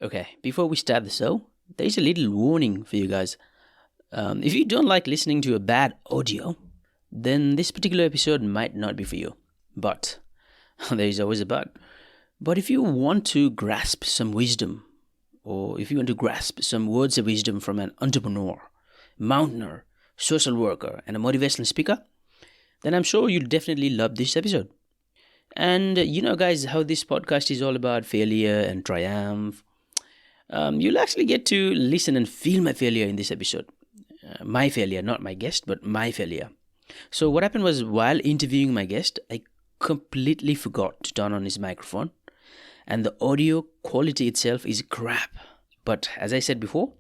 Okay, before we start the show, there's a little warning for you guys. If you don't like listening to a bad audio, then this particular episode might not be for you. But, there's always a but. But if you want to grasp some wisdom, or if you want to grasp some words of wisdom from an entrepreneur, mountaineer, social worker, and a motivational speaker, then I'm sure you'll definitely love this episode. And you know, guys, how this podcast is all about failure and triumph. You'll actually get to listen and feel my failure in this episode. My failure, not my guest, but my failure. So what happened was, while interviewing my guest, I completely forgot to turn on his microphone. And the audio quality itself is crap. But as I said before,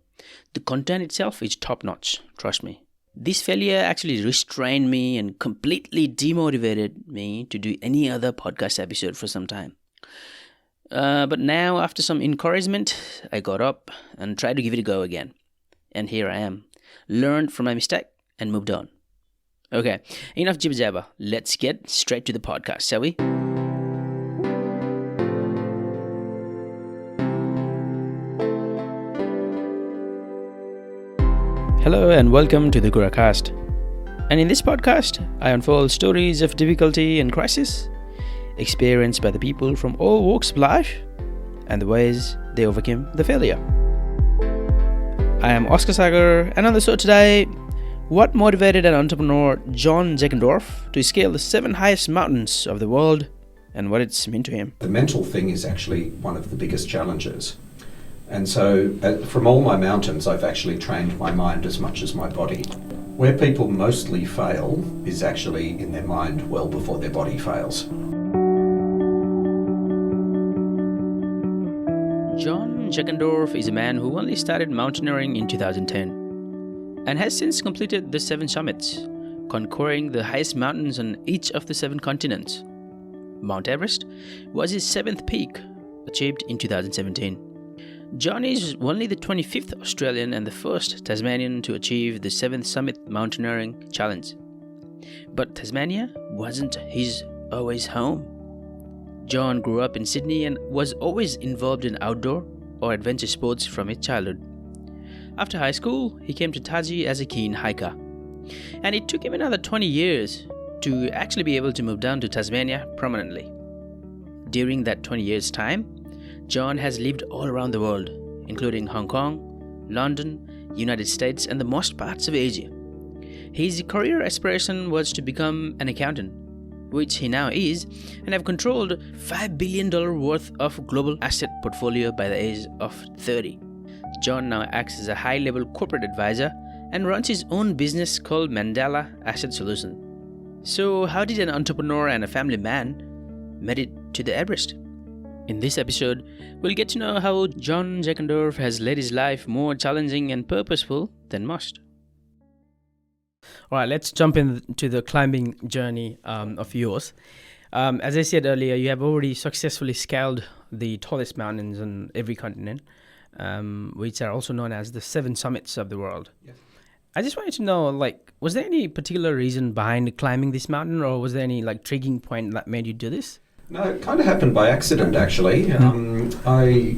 the content itself is top-notch, trust me. This failure actually restrained me and completely demotivated me to do any other podcast episode for some time. But now, after some encouragement, I got up and tried to give it a go again. And here I am. Learned from my mistake and moved on. Okay, enough jibber-jabber. Let's get straight to the podcast, shall we? Hello and welcome to the Kuracast. And in this podcast, I unfold stories of difficulty and crisis experienced by the people from all walks of life and the ways they overcame the failure. I am Oscar Sagar, and on the show today, what motivated an entrepreneur, John Jagendorf, to scale the 7 highest mountains of the world and what it's meant to him. The mental thing is actually one of the biggest challenges. And so from all my mountains, I've actually trained my mind as much as my body. Where people mostly fail is actually in their mind well before their body fails. John Jagendorf is a man who only started mountaineering in 2010 and has since completed the 7 summits, conquering the highest mountains on each of the 7 continents. Mount Everest was his 7th peak, achieved in 2017. John is only the 25th Australian and the first Tasmanian to achieve the 7th Summit Mountaineering Challenge. But Tasmania wasn't his always home. John grew up in Sydney and was always involved in outdoor or adventure sports from his childhood. After high school, he came to Tassie as a keen hiker. And it took him another 20 years to actually be able to move down to Tasmania permanently. During that 20 years' time, John has lived all around the world, including Hong Kong, London, United States, and the most parts of Asia. His career aspiration was to become an accountant, which he now is, and have controlled $5 billion worth of global asset portfolio by the age of 30. John now acts as a high-level corporate advisor and runs his own business called Mandala Asset Solutions. So how did an entrepreneur and a family man made it to the Everest? In this episode, we'll get to know how John Jagendorf has led his life more challenging and purposeful than most. All right, let's jump into the climbing journey of yours. As I said earlier, you have already successfully scaled the tallest mountains on every continent, which are also known as the 7 summits of the world. Yes. I just wanted to know, was there any particular reason behind climbing this mountain, or was there any triggering point that made you do this? No, it kind of happened by accident, actually. I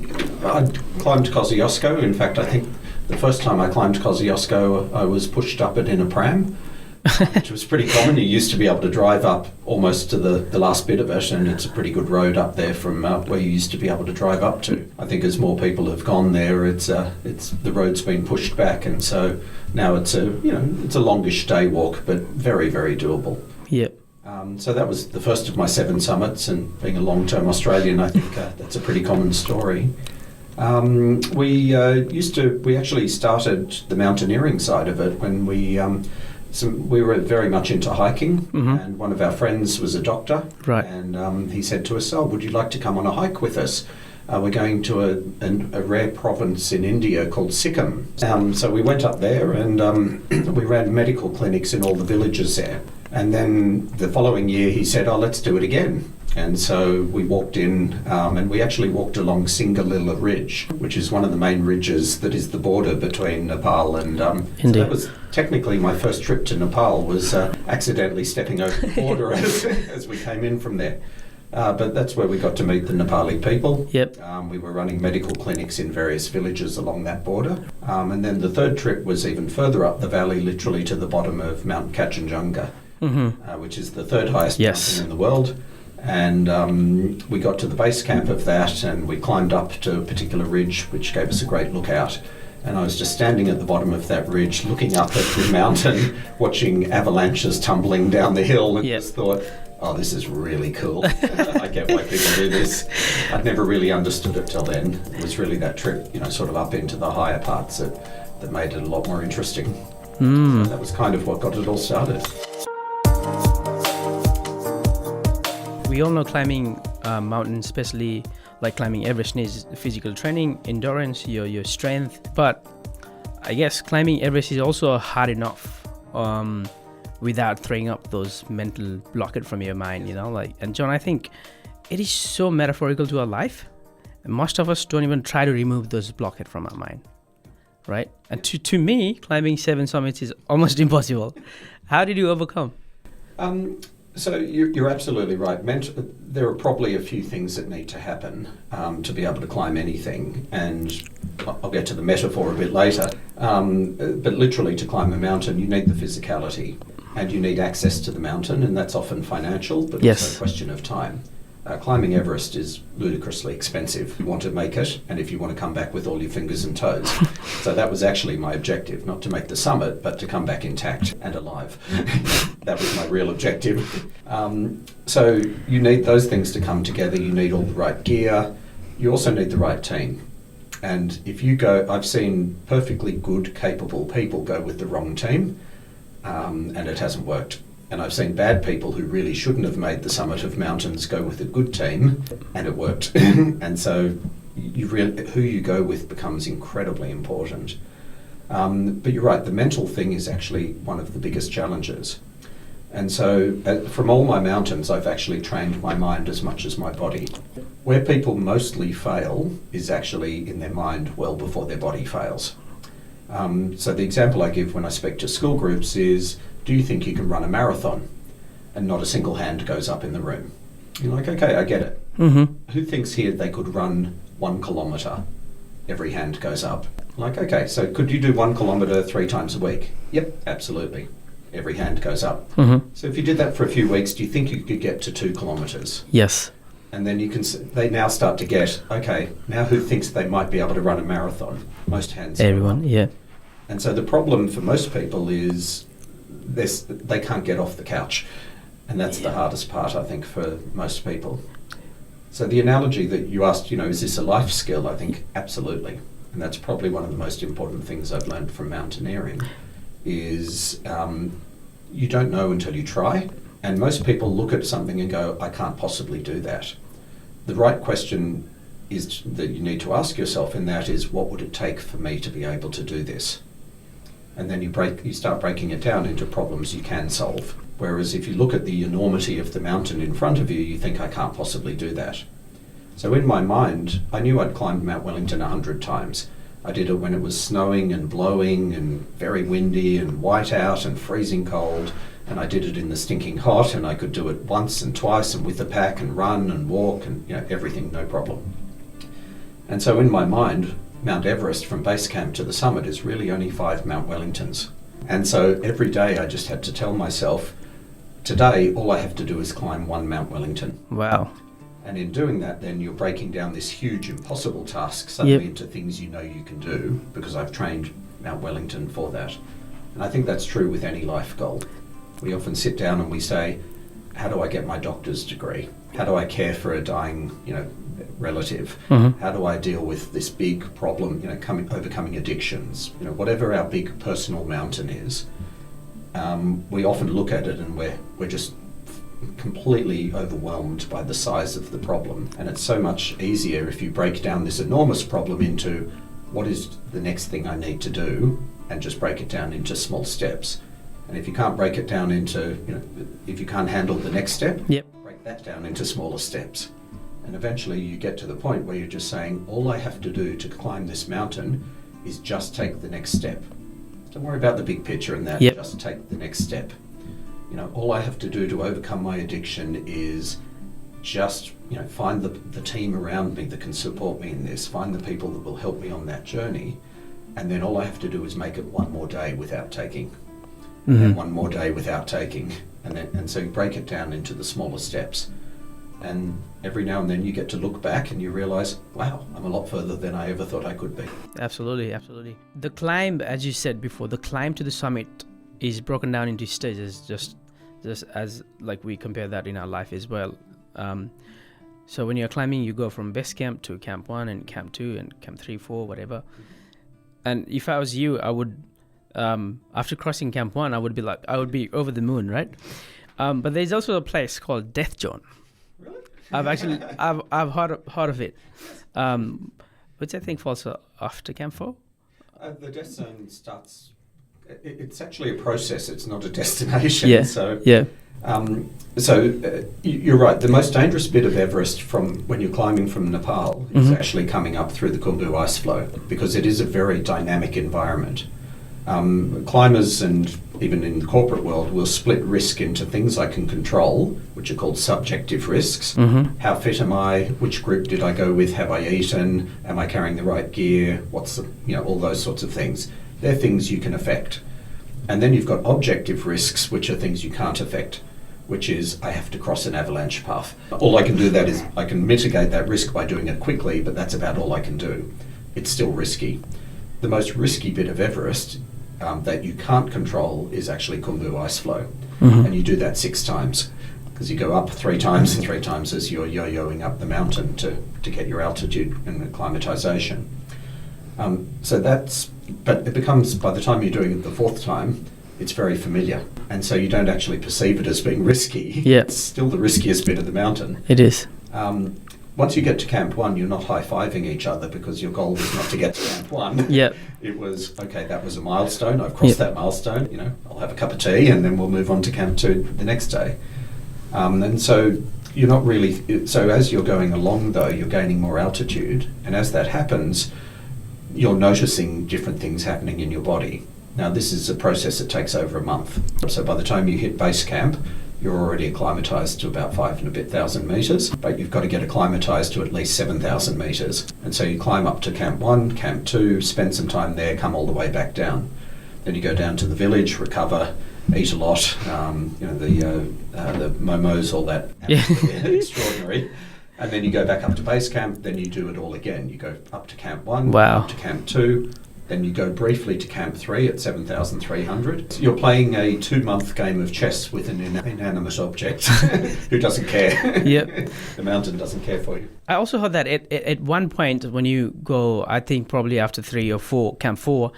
climbed Kosciuszko. In fact, I think the first time I climbed Kosciuszko, I was pushed up it in a pram, which was pretty common. You used to be able to drive up almost to the last bit of it, and it's a pretty good road up there from where you used to be able to drive up to. I think as more people have gone there, it's the road's been pushed back, and so now it's a longish day walk, but very, very doable. Yep. So that was the first of my 7 summits, and being a long-term Australian, I think that's a pretty common story. We actually started the mountaineering side of it when we were very much into hiking, and one of our friends was a doctor, right. And he said to us, would you like to come on a hike with us? We're going to a rare province in India called Sikkim. So we went up there and we ran medical clinics in all the villages there. And then the following year he said, let's do it again. And so we walked in and we actually walked along Singalila Ridge, which is one of the main ridges that is the border between Nepal and India. So that was technically my first trip to Nepal, was accidentally stepping over the border as we came in from there. But that's where we got to meet the Nepali people. Yep. We were running medical clinics in various villages along that border. And then the third trip was even further up the valley, literally to the bottom of Mount Kachinjunga, which is the third highest mountain in the world. And we got to the base camp of that, and we climbed up to a particular ridge, which gave us a great lookout. And I was just standing at the bottom of that ridge, looking up at the mountain, watching avalanches tumbling down the hill, and just thought, oh, this is really cool. I get why people do this. I'd never really understood it till then. It was really that trip, sort of up into the higher parts that made it a lot more interesting. So that was kind of what got it all started. We all know climbing mountains, especially like climbing Everest, needs physical training, endurance, your strength. But I guess climbing Everest is also hard enough without throwing up those mental blockade from your mind, And John, I think it is so metaphorical to our life. Most of us don't even try to remove those blockade from our mind, right? And to me, climbing 7 summits is almost impossible. How did you overcome? So you're absolutely right. There are probably a few things that need to happen to be able to climb anything, and I'll get to the metaphor a bit later. But literally, to climb a mountain, you need the physicality, and you need access to the mountain, and that's often financial, but also a question of time. Climbing Everest is ludicrously expensive. You want to make it, and if you want to come back with all your fingers and toes. So that was actually my objective, not to make the summit, but to come back intact and alive. That was my real objective. So you need those things to come together. You need all the right gear. You also need the right team. And if you go, I've seen perfectly good, capable people go with the wrong team, and it hasn't worked. And I've seen bad people who really shouldn't have made the summit of mountains go with a good team, and it worked. And so who you go with becomes incredibly important. But you're right, the mental thing is actually one of the biggest challenges. And so from all my mountains, I've actually trained my mind as much as my body. Where people mostly fail is actually in their mind well before their body fails. So the example I give when I speak to school groups is, do you think you can run a marathon? And not a single hand goes up in the room. You're like, okay, I get it. Who thinks here they could run 1 kilometre? Every hand goes up. Like, okay, so could you do 1 kilometre 3 times a week? Yep, absolutely. Every hand goes up. So if you did that for a few weeks, do you think you could get to 2 kilometres? Yes. And then they now start to get, okay, now who thinks they might be able to run a marathon? Most hands. Everyone, yeah. And so the problem for most people is they can't get off the couch. And that's the hardest part, I think, for most people. So the analogy that you asked, is this a life skill? I think absolutely. And that's probably one of the most important things I've learned from mountaineering is you don't know until you try. And most people look at something and go, I can't possibly do that. The right question is that you need to ask yourself in that is, what would it take for me to be able to do this? And then you start breaking it down into problems you can solve. Whereas if you look at the enormity of the mountain in front of you, you think, I can't possibly do that. So in my mind, I knew I'd climbed Mount Wellington 100 times. I did it when it was snowing and blowing and very windy and white out and freezing cold. And I did it in the stinking hot, and I could do it once and twice and with a pack and run and walk and everything, no problem. And so in my mind, Mount Everest from base camp to the summit is really only 5 Mount Wellingtons. And so every day I just had to tell myself, today all I have to do is climb 1 Mount Wellington. Wow. And in doing that, then you're breaking down this huge impossible task suddenly into things you can do, because I've trained Mount Wellington for that. And I think that's true with any life goal. We often sit down and we say, how do I get my doctor's degree? How do I care for a dying, relative? How do I deal with this big problem, overcoming addictions? Whatever our big personal mountain is, we often look at it and we're just completely overwhelmed by the size of the problem. And it's so much easier if you break down this enormous problem into what is the next thing I need to do, and just break it down into small steps. And if you can't break it down into, if you can't handle the next step, break that down into smaller steps. And eventually you get to the point where you're just saying, all I have to do to climb this mountain is just take the next step. Don't worry about the big picture and that, just take the next step. All I have to do to overcome my addiction is just find the team around me that can support me in this, find the people that will help me on that journey, and then all I have to do is make it one more day without taking, and one more day without taking, and so you break it down into the smaller steps, and every now and then you get to look back and you realize, wow, I'm a lot further than I ever thought I could be. Absolutely. The climb, as you said before, the climb to the summit is broken down into stages, just as like we compare that in our life as well. So when you're climbing, you go from base camp to camp 1 and camp 2 and camp 3, 4, whatever. And if I was you, I would, after crossing camp 1, I would be over the moon, right? But there's also a place called Death Zone. Really? I've heard of it. Which I think falls after camp 4. The Death Zone starts. It's actually a process. It's not a destination. Yeah. You're right. The most dangerous bit of Everest from when you're climbing from Nepal is actually coming up through the Khumbu ice flow, because it is a very dynamic environment. Climbers, and even in the corporate world, will split risk into things I can control, which are called subjective risks. How fit am I? Which group did I go with? Have I eaten? Am I carrying the right gear? All those sorts of things. They're things you can affect. And then you've got objective risks, which are things you can't affect, which is I have to cross an avalanche path. All I can do that is I can mitigate that risk by doing it quickly, but that's about all I can do. It's still risky. The most risky bit of Everest that you can't control is actually Khumbu ice flow. And you do that 6 times, because you go up 3 times and 3 times as you're yo-yoing up the mountain to get your altitude and acclimatization. But it becomes, by the time you're doing it the 4th time, it's very familiar. And so you don't actually perceive it as being risky. Yeah. It's still the riskiest bit of the mountain. It is. Once you get to camp 1, you're not high-fiving each other, because your goal was not to get to camp 1. Yeah. It was, okay, that was a milestone. I've crossed that milestone. I'll have a cup of tea and then we'll move on to camp 2 the next day. And so you're not really... So as you're going along, though, you're gaining more altitude. And as that happens, you're noticing different things happening in your body. Now, this is a process that takes over a month. So by the time you hit base camp, you're already acclimatized to about 5,000 meters, but you've got to get acclimatized to at least 7,000 meters. And so you climb up to camp 1, camp 2, spend some time there, come all the way back down. Then you go down to the village, recover, eat a lot, the momos, all that. Extraordinary. And then you go back up to base camp, then you do it all again. You go up to camp 1, up to camp 2, then you go briefly to camp 3 at 7,300. You're playing a 2-month game of chess with an inanimate object who doesn't care. Yep. The mountain doesn't care for you. I also heard that at one point when you go, I think probably after 3 or 4, camp 4,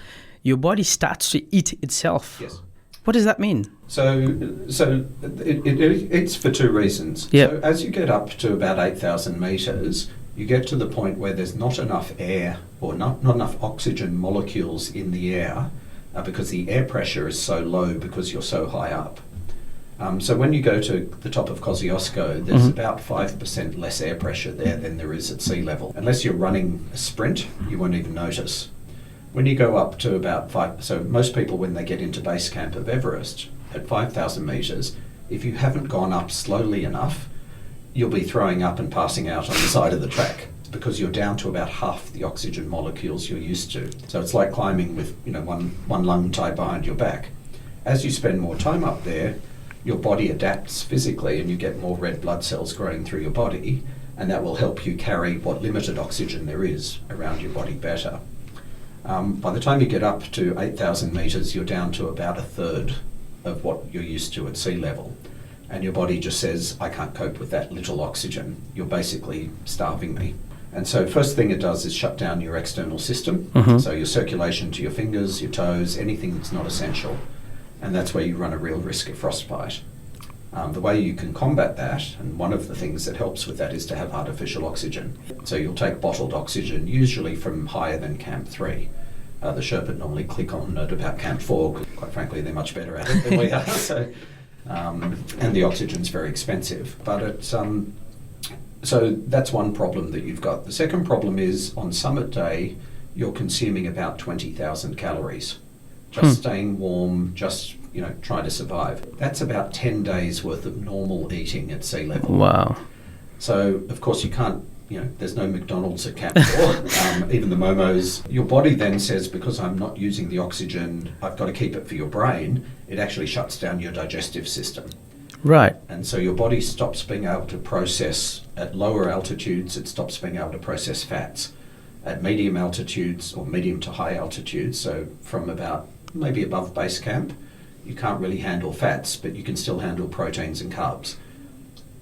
your body starts to eat itself. Yes. What does that mean? So it's for 2 reasons. Yep. So as you get up to about 8,000 metres, you get to the point where there's not enough air or not enough oxygen molecules in the air because the air pressure is so low because you're so high up. So when you go to the top of Kosciuszko, there's about 5% less air pressure there than there is at sea level. Unless you're running a sprint, you won't even notice. When you go up to about 5, so most people when they get into base camp of Everest at 5,000 metres, if you haven't gone up slowly enough, you'll be throwing up and passing out on the side of the track because you're down to about half the oxygen molecules you're used to. So it's like climbing with one lung tied behind your back. As you spend more time up there, your body adapts physically and you get more red blood cells growing through your body, and that will help you carry what limited oxygen there is around your body better. By the time you get up to 8,000 metres, you're down to about 1/3 of what you're used to at sea level. And your body just says, I can't cope with that little oxygen. You're basically starving me. And so first thing it does is shut down your external system. So your circulation to your fingers, your toes, anything that's not essential. And that's where you run a real risk of frostbite. The way you can combat that, and one of the things that helps with that, is to have artificial oxygen. So you'll take bottled oxygen, usually from higher than camp 3. The Sherpa normally click on at about camp 4, because quite frankly they're much better at it than we are. And the oxygen's very expensive. But it's so that's one problem that you've got. The second problem is on summit day, you're consuming about 20,000 calories. Just staying warm, just trying to survive. That's about 10 days worth of normal eating at sea level. Wow. So, of course, you can't, there's no McDonald's at Camp 4, even the Momos. Your body then says, because I'm not using the oxygen, I've got to keep it for your brain, it actually shuts down your digestive system. Right. And so your body stops being able to process, at lower altitudes, it stops being able to process fats. At medium altitudes, or medium to high altitudes, so from about maybe above base camp, you can't really handle fats, but you can still handle proteins and carbs.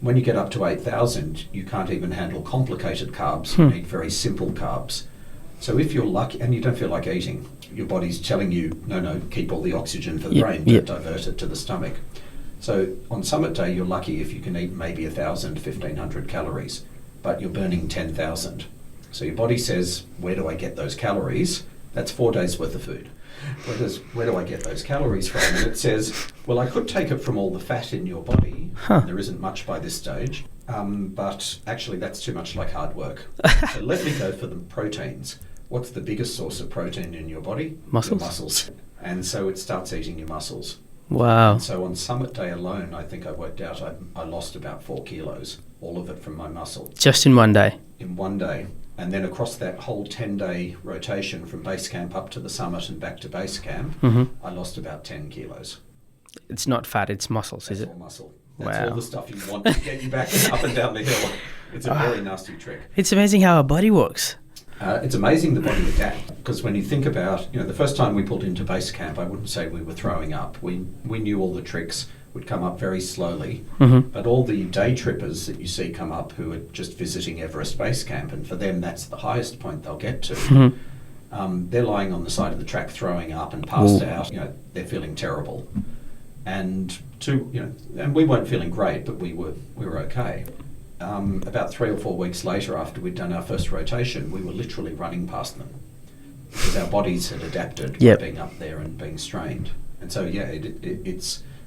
When you get up to 8,000, you can't even handle complicated carbs. You need very simple carbs. So if you're lucky, and you don't feel like eating, your body's telling you, no, keep all the oxygen for the brain, don't divert it to the stomach. So on summit day, you're lucky if you can eat maybe 1,000, 1,500 calories, but you're burning 10,000. So your body says, where do I get those calories? That's 4 days worth of food. Where do I get those calories from? And it says, well, I could take it from all the fat in your body. There isn't much by this stage, but actually that's too much like hard work. So let me go for the proteins. What's the biggest source of protein in your body? Muscles. Your muscles. And so it starts eating your muscles. Wow. And so on summit day alone, I think I worked out I lost about 4 kilos, all of it from my muscle. Just in one day? In one day. And then across that whole 10-day rotation from base camp up to the summit and back to base camp, I lost about 10 kilos. It's not fat, it's muscles, is it? That's all muscle. That's all the stuff you want to get you back up and down the hill. It's a very nasty trick. It's amazing how our body works. It's amazing the body adapts, because when you think about, the first time we pulled into base camp, I wouldn't say we were throwing up. We knew all the tricks would come up very slowly, but all the day trippers that you see come up who are just visiting Everest base camp, and for them that's the highest point they'll get to. They're lying on the side of the track throwing up and passed out. They're feeling terrible, and we weren't feeling great, but we were okay. About 3 or 4 weeks later, after we'd done our first rotation, we were literally running past them because our bodies had adapted by being up there and being strained. And so,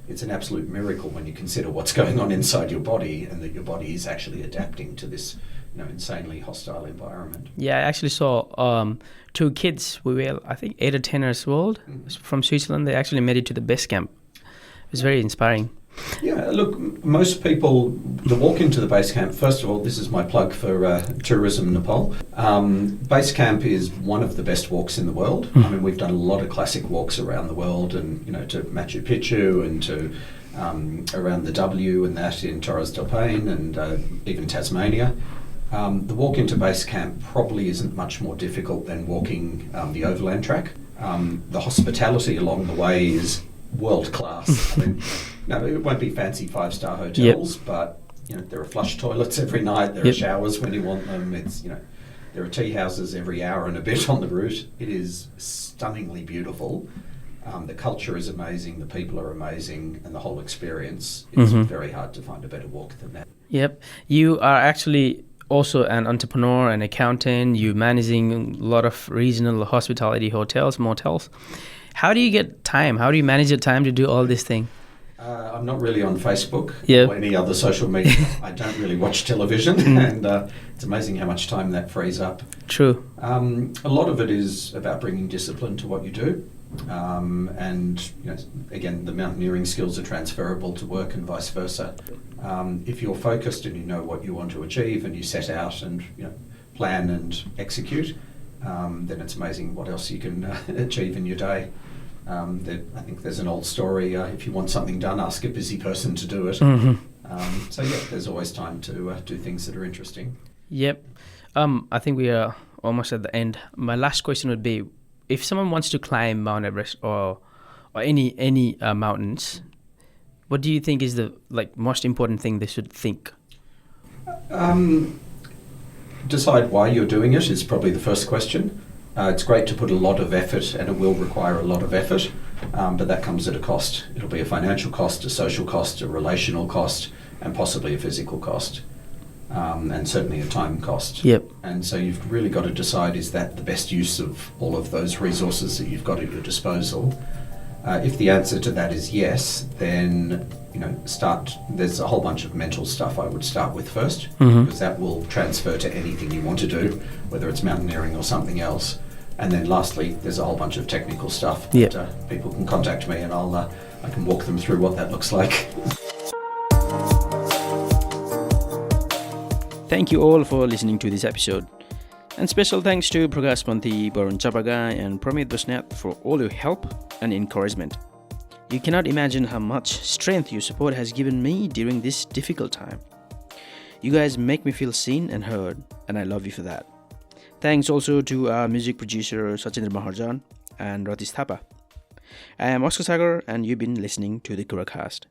it's an absolute miracle when you consider what's going on inside your body and that your body is actually adapting to this, insanely hostile environment. Yeah, I actually saw 2 kids. We were, I think, 8 or 10 years old from Switzerland. They actually made it to the base camp. It was very inspiring. Yeah, look, most people, the walk into the base camp, first of all, this is my plug for Tourism Nepal. Base camp is one of the best walks in the world. I mean, we've done a lot of classic walks around the world and, to Machu Picchu and to around the W and that in Torres del Paine and even Tasmania. The walk into base camp probably isn't much more difficult than walking the overland track. The hospitality along the way is world class. I mean, no, it won't be fancy 5-star hotels, but there are flush toilets every night. There are showers when you want them. It's there are tea houses every hour and a bit on the route. It is stunningly beautiful. The culture is amazing. The people are amazing, and the whole experience. It's very hard to find a better walk than that. Yep, you are actually also an entrepreneur, an accountant. You're managing a lot of regional hospitality hotels, motels. How do you get time? How do you manage your time to do all this thing? I'm not really on Facebook or any other social media. I don't really watch television, and it's amazing how much time that frees up. True. A lot of it is about bringing discipline to what you do, and again, the mountaineering skills are transferable to work and vice versa. If you're focused and you know what you want to achieve, and you set out and plan and execute, then it's amazing what else you can achieve in your day. I think there's an old story, if you want something done, ask a busy person to do it. So there's always time to do things that are interesting. Yep. I think we are almost at the end. My last question would be, if someone wants to climb Mount Everest or any mountains, what do you think is the most important thing they should think? Decide why you're doing it is probably the first question. It's great to put a lot of effort, and it will require a lot of effort, but that comes at a cost. It'll be a financial cost, a social cost, a relational cost, and possibly a physical cost, and certainly a time cost. Yep. And so you've really got to decide, is that the best use of all of those resources that you've got at your disposal? If the answer to that is yes, then there's a whole bunch of mental stuff I would start with first, because that will transfer to anything you want to do, whether it's mountaineering or something else. And then lastly, there's a whole bunch of technical stuff that people can contact me, and I can walk them through what that looks like. Thank you all for listening to this episode. And special thanks to Prakash Panthi, Barun Chapaga, and Pramit Basnat for all your help and encouragement. You cannot imagine how much strength your support has given me during this difficult time. You guys make me feel seen and heard, and I love you for that. Thanks also to our music producer Sachin Maharjan and Ratish Thapa. I am Oscar Sagar, and you've been listening to The Kuracast.